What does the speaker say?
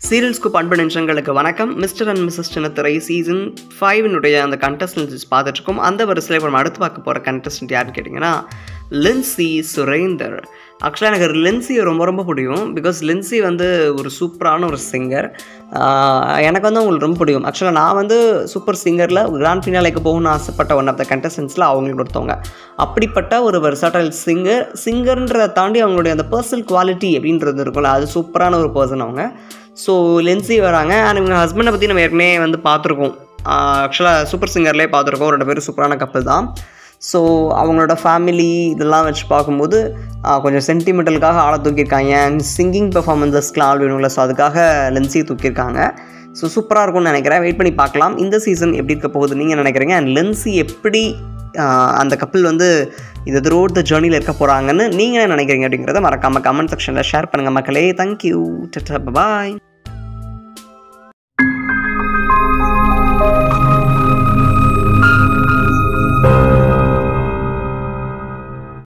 Serial scoop அன்பு நிமிஷங்களுக்கு வணக்கம். Mister and Mrs சின்னத்திரை சீசன் 5 அந்த கண்டஸ்டன்ஸ் பார்த்துட்ருக்கோம். அந்த வரிசையில் இப்போ நம்ம அடுத்து பார்க்க போகிற கண்டஸ்டன்ட் யாருன்னு கேட்டிங்கன்னா லின்சி சுரேந்தர். ஆக்சுவலாக எனக்கு லின்சியை ரொம்ப ரொம்ப பிடிக்கும். பிகாஸ் லின்சி வந்து ஒரு சூப்பரான ஒரு சிங்கர். எனக்கு வந்து அவங்களுக்கு ரொம்ப பிடிக்கும். ஆக்சுவலாக நான் வந்து சூப்பர் சிங்கரில் கிராண்ட் ஃபினாலேக்கு போகணும்னு ஆசைப்பட்ட ஒன் ஆஃப் த கண்டஸ்டன்ஸில் அவங்களுக்கு ஒருத்தவங்க. அப்படிப்பட்ட ஒரு வெர்சடைல் சிங்கர்ன்றதை தாண்டி அவங்களுடைய அந்த பர்சனல் குவாலிட்டி அப்படின்றது இருக்கும்ல, அது சூப்பரான ஒரு பர்சன் அவங்க. ஸோ லென்சி வராங்க. அண்ட் இவங்க ஹஸ்பண்டை பற்றி நம்ம ஏற்கனவே வந்து பார்த்துருக்கோம். ஆக்சுவலாக சூப்பர் சிங்கர்லேயே பார்த்துருக்கோம். 2 பேரும் சூப்பரான கப்பல் தான். ஸோ அவங்களோட ஃபேமிலி இதெல்லாம் வச்சு பார்க்கும்போது கொஞ்சம் சென்டிமெண்டலுக்காக ஆளை தூக்கியிருக்காங்க. அண்ட் சிங்கிங் பெர்ஃபார்மன்ஸஸ்க்குலாம் ஆள் வேணும்ல, ஸோ அதுக்காக லென்சியை தூக்கியிருக்காங்க. ஸோ சூப்பராக இருக்கும்னு நினைக்கிறேன். வெயிட் பண்ணி பார்க்கலாம் இந்த சீசன் எப்படி இருக்க போகுது நீங்கள் நினைக்கிறீங்க. அண்ட் லென்சி எப்படி அந்த கப்பல் வந்து இது த்ரூஅவுட் த ஜேர்னியில் இருக்க போகிறாங்கன்னு நீங்கள் நினைக்கிறீங்க அப்படிங்கிறத மறக்காமல் கமெண்ட் செக்ஷனில் ஷேர் பண்ணுங்கள் மக்களே. தேங்க்யூ. பாய்.